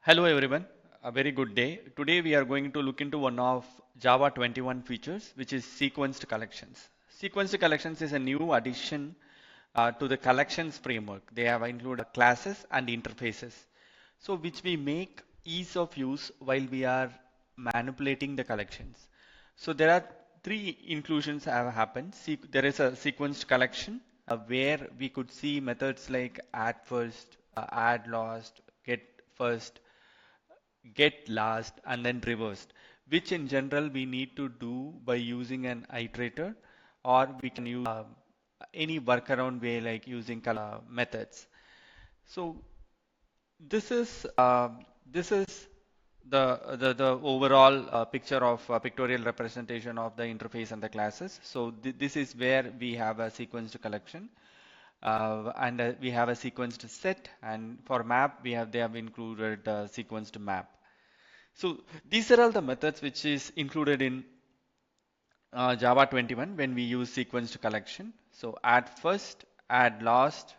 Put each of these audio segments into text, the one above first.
Hello everyone, a very good day. Today we are going to look into one of Java 21 features, which is sequenced collections. Sequenced collections is a new addition to the collections framework. They have included classes and interfaces, so which we make ease of use while we are manipulating the collections. So there are three inclusions have happened. There is a sequenced collection where we could see methods like add first, add last, get first, get last, and then reversed, which in general we need to do by using an iterator, or we can use any workaround way like using methods. So this is the overall picture of pictorial representation of the interface and the classes. So this is where we have a sequenced collection, and we have a sequenced set, and for map they have included sequenced map. So these are all the methods which is included in Java 21 when we use sequenced collection. So add first, add last,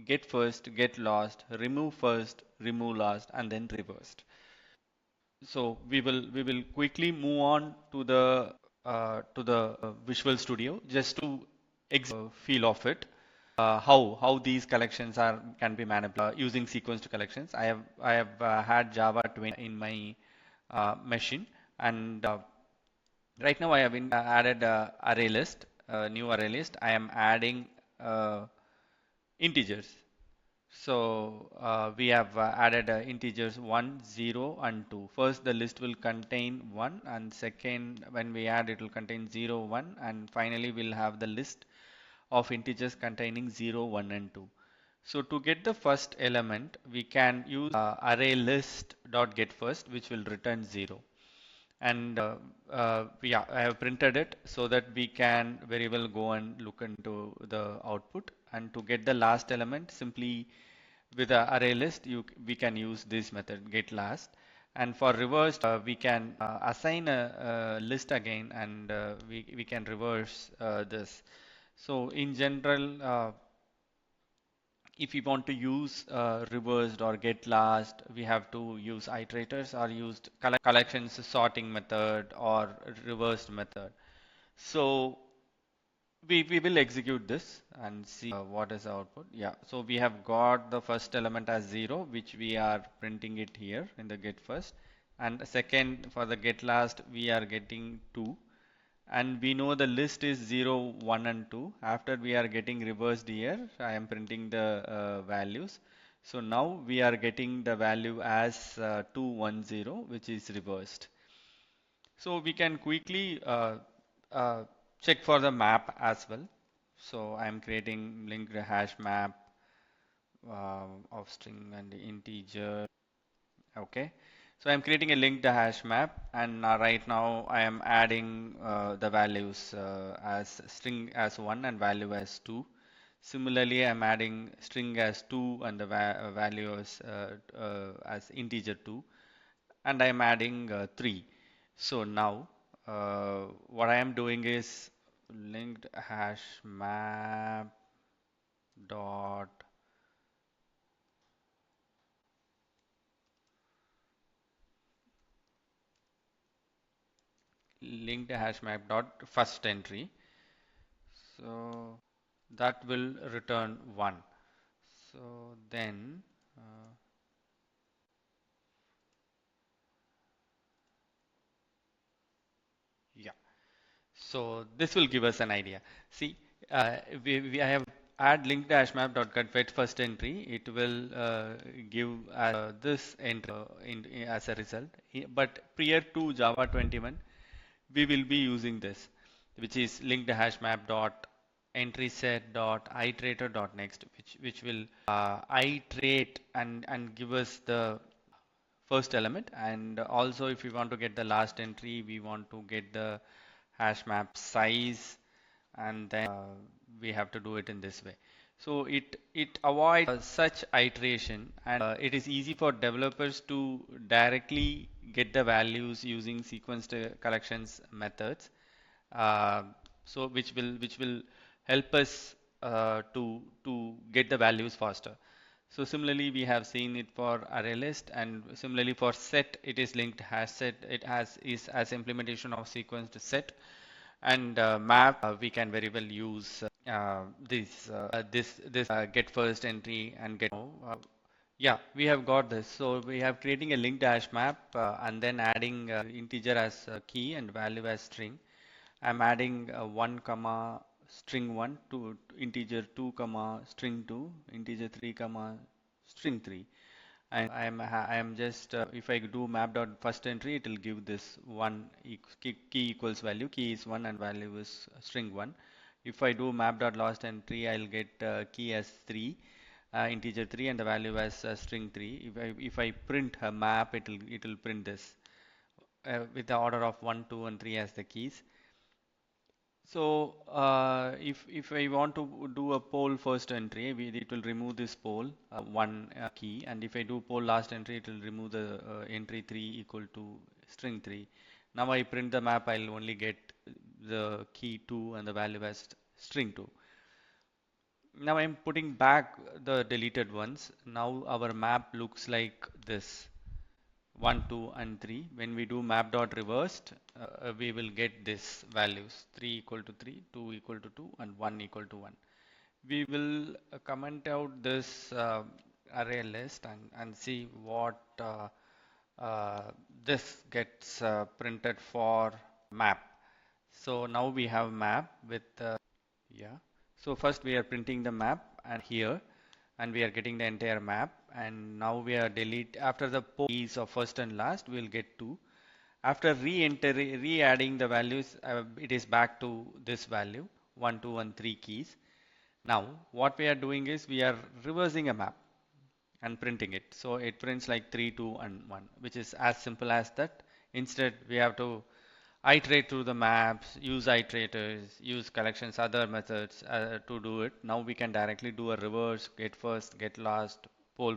get last, remove last, and then reversed. So we will quickly move on to the Visual Studio just to feel of it. How these collections are can be manipulated using sequenced collections. I have had Java 20 in my machine, and right now I have added array list, new array list. I am adding integers. So we have added integers 1, 0, and 2. First, the list will contain 1, and second, when we add, it will contain 0, 1, and finally, we'll have the list of integers containing 0, 1, and 2. So to get the first element, we can use array list dot get first, which will return 0. And yeah, I have printed it so that we can very well go and look into the output. And to get the last element, simply with the array list, we can use this method get last. And for reverse, we can assign a list again, and we can reverse this. So in general, if we want to use reversed or get last, we have to use iterators or used collections sorting method or reversed method. So we will execute this and see what is the output. Yeah, so we have got the first element as 0, which we are printing it here in the get first. And second, for the get last, we are getting 2. And we know the list is 0, 1, and 2. After we are getting reversed here, I am printing the values. So now we are getting the value as 210, which is reversed. So we can quickly check for the map as well. So I am creating linked hash map of string and integer. Okay. So I'm creating a linked hash map, and right now I am adding the values as string as 1 and value as 2. Similarly, I'm adding string as 2 and the value as integer 2, and I'm adding 3. So now what I am doing is linked hash map dot linked hash map dot first entry. So that will return 1. So then yeah, so this will give us an idea. See, I have add linked hash map dot get first entry. It will give this entry as a result. But prior to Java 21, we will be using this, which is linked hash map dot entry set dot iterator dot next, which will iterate and give us the first element. And also, if we want to get the last entry, we want to get the hash map size, and then we have to do it in this way. So it avoids such iteration, and it is easy for developers to directly get the values using sequenced collections methods. Uh, so which will help us to get the values faster. So similarly, we have seen it for array list, and similarly for set, it is linked hash set. It has is as implementation of sequenced set, and map. We can very well use this get first entry and get. Yeah, we have got this. So we have creating a linked hash map and then adding integer as key and value as string. I'm adding 1 comma string 1 to integer 2 comma string 2, integer 3 comma string 3. And I am just if I do map dot first entry, it will give this one key equals value. Key is 1 and value is string 1. If I do map dot last entry, I'll get key as 3, integer 3, and the value as string 3. If I print a map, it will print this with the order of 1, 2, and 3 as the keys. So if I want to do a poll first entry, it will remove this poll one key, and if I do poll last entry, it will remove the entry 3 equal to string 3. Now I print the map, I'll only get the key 2 and the value as string 2. Now I'm putting back the deleted ones. Now our map looks like this. 1, 2, and 3. When we do map dot reversed, we will get this values 3 equal to 3, 2 equal to 2, and 1 equal to 1. We will comment out this array list and see what this gets printed for map. So now we have map with yeah. So first we are printing the map and here, and we are getting the entire map, and now we are delete after the keys of first and last we'll get 2. After re-adding the values, it is back to this value 1, 2, and 3 keys. Now what we are doing is we are reversing a map and printing it. So it prints like 3, 2, and 1, which is as simple as that. Instead we have to iterate through the maps, use iterators, use collections, other methods to do it. Now we can directly do a reverse, get first, get last, poll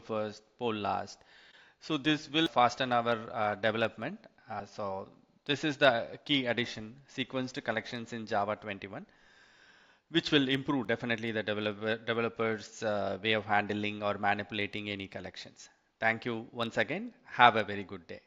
last. So this will fasten our development. So this is the key addition, sequenced collections in Java 21, which will improve definitely the developers' way of handling or manipulating any collections. Thank you once again. Have a very good day.